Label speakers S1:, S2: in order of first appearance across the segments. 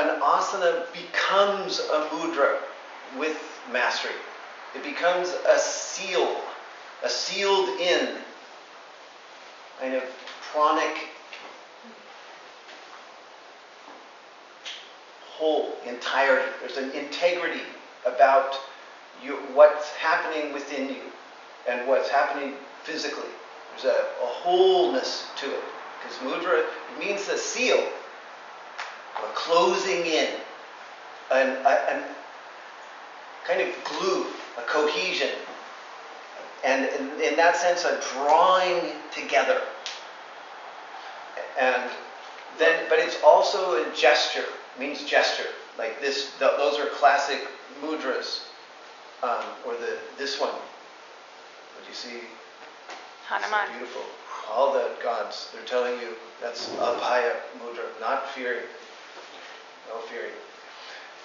S1: an asana becomes a mudra with mastery. It becomes a seal, a sealed in kind of pranic whole, entirety. There's an integrity about you, what's happening within you and what's happening physically. There's a wholeness to it. Because mudra, it means a seal, a closing in, a kind of glue, a cohesion, and in that sense, a drawing together. And then, but it's also a gesture. It means gesture, like this. Those are classic mudras, or this one. What do you see?
S2: Hanuman.
S1: So beautiful. All the gods, they're telling you that's abhaya mudra, not fearing. No fearing.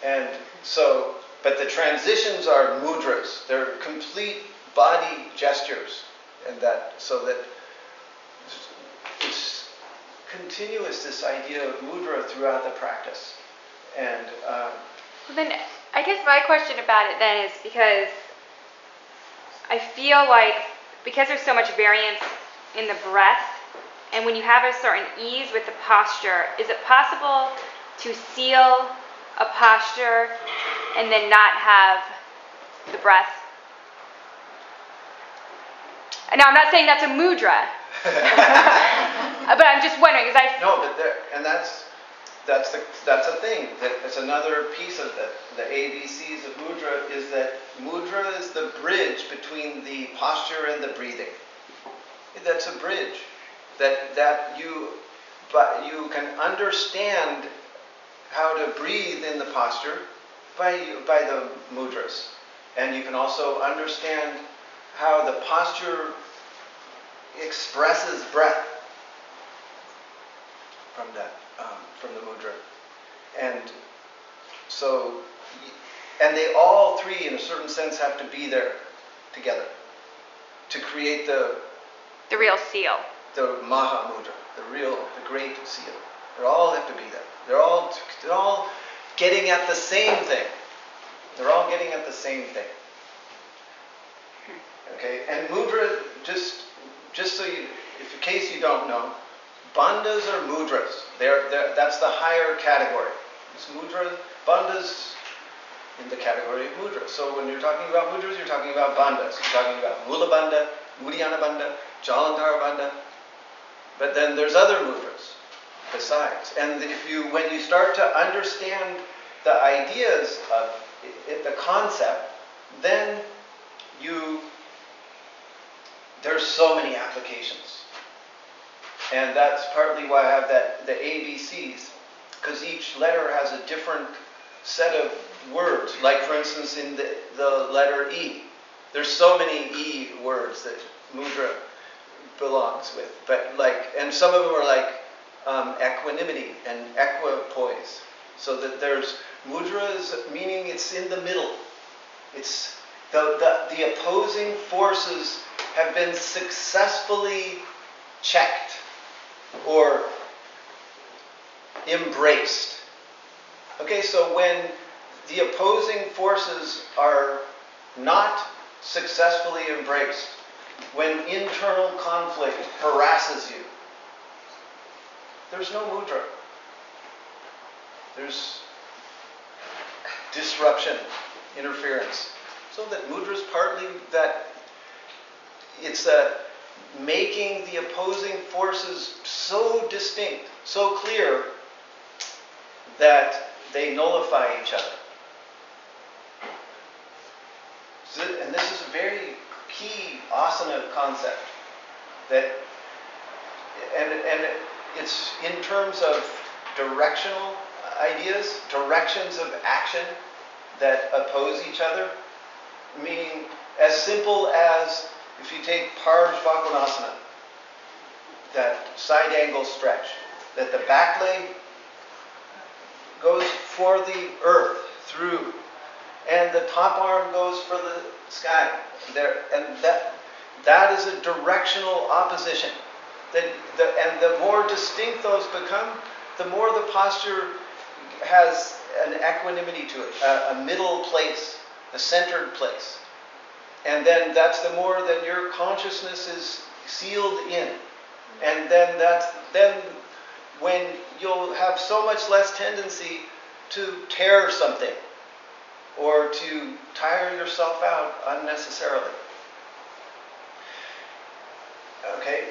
S1: And so, but the transitions are mudras. They're complete body gestures. And that, so that it's continuous, this idea of mudra throughout the practice. And
S2: well, then, I guess my question about it then is because I feel like, because there's so much variance in the breath, and when you have a certain ease with the posture, is it possible to seal a posture and then not have the breath? Now, I'm not saying that's a mudra, but I'm just wondering, because I...
S1: No, but that's a thing. That's another piece of the ABCs of mudra, is that mudra is the bridge between the posture and the breathing. That's a bridge that you can understand how to breathe in the posture by the mudras, and you can also understand how the posture expresses breath from the mudra, and so, and they all three, in a certain sense, have to be there together to create the
S2: real seal.
S1: The Maha Mudra, the great seal. They all have to be there. They're all getting at the same thing. They're all getting at the same thing. Okay, and mudra, just so you, if in case you don't know, bandhas are mudras. That's the higher category. It's mudra, bandhas in the category of mudras. So when you're talking about mudras, you're talking about bandhas. You're talking about mula bandha, uddhyana bandha, jalandhara bandha. But then there's other mudras besides. And when you start to understand the ideas of the concept, then there's so many applications. And that's partly why I have the ABCs, because each letter has a different set of words. Like, for instance, in the letter E, there's so many E words that mudra belongs with. But and some of them are like equanimity and equipoise. So that there's mudras, meaning it's in the middle. It's the opposing forces have been successfully checked or embraced. Okay, so when the opposing forces are not successfully embraced, when internal conflict harasses you, there's no mudra. There's disruption, interference. So that mudra is partly that it's making the opposing forces so distinct, so clear, that they nullify each other. So, and this is a very key asana concept. And it's in terms of directional ideas, directions of action that oppose each other. Meaning, as simple as if you take Parsvakonasana, that side angle stretch, that the back leg goes for the earth through, and the top arm goes for the sky. And that is a directional opposition. And the more distinct those become, the more the posture has an equanimity to it, a middle place, a centered place. And then that's the more that your consciousness is sealed in. And then then when you'll have so much less tendency to tear something or to tire yourself out unnecessarily. Okay,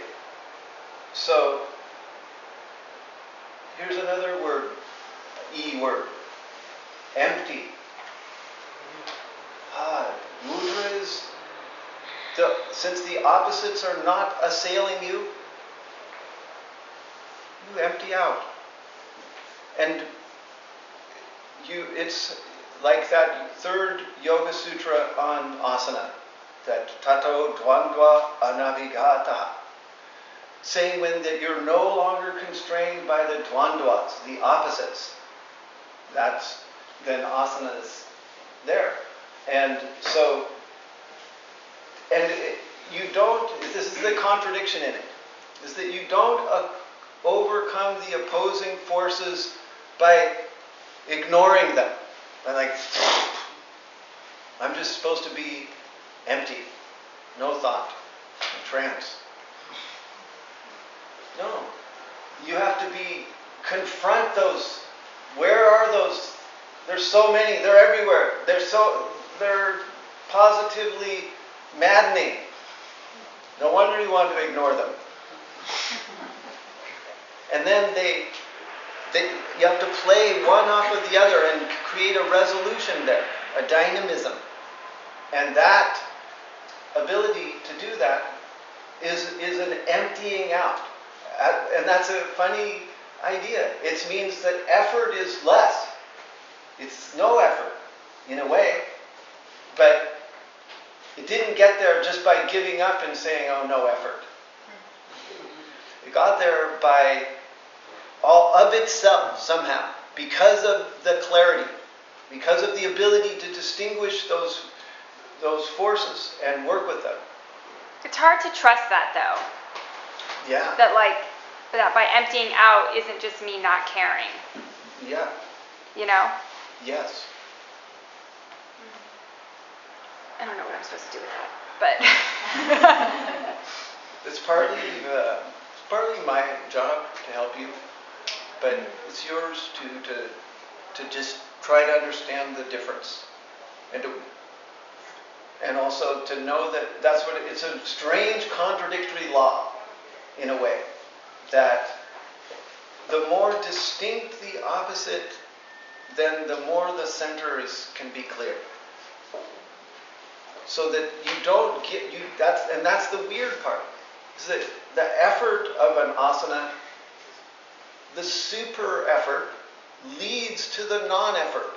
S1: so here's another word, E word, empty. Mudra is, since the opposites are not assailing you, you empty out. And it's like that third Yoga Sutra on Asana, that tato dvandva anavigata, saying that you're no longer constrained by the dvandvas, the opposites. Then asana is there. And so, you don't, this is the contradiction in it, is that you don't overcome the opposing forces by ignoring them. By I'm just supposed to be empty, no thought, a trance. No. You have to confront those. Where are those? There's so many, they're everywhere. They're positively maddening. No wonder you want to ignore them. And then you have to play one off of the other and create a resolution there, a dynamism. And that ability to do that is an emptying out. And that's a funny idea. It means that effort is less. It's no effort, in a way. But it didn't get there just by giving up and saying, oh, no effort. It got there by all of itself, somehow, because of the clarity, because of the ability to distinguish those forces and work with them.
S2: It's hard to trust that, though.
S1: Yeah.
S2: That by emptying out isn't just me not caring.
S1: Yeah.
S2: You know?
S1: Yes.
S2: I don't know what I'm supposed to do with that, but
S1: It's partly my job to help you, but it's yours to just try to understand the difference, and also to know that it's a strange contradictory law, in a way, that the more distinct the opposite, then the more the center can be clear. So that you don't that's the weird part, is that the effort of an asana, the super effort, leads to the non-effort.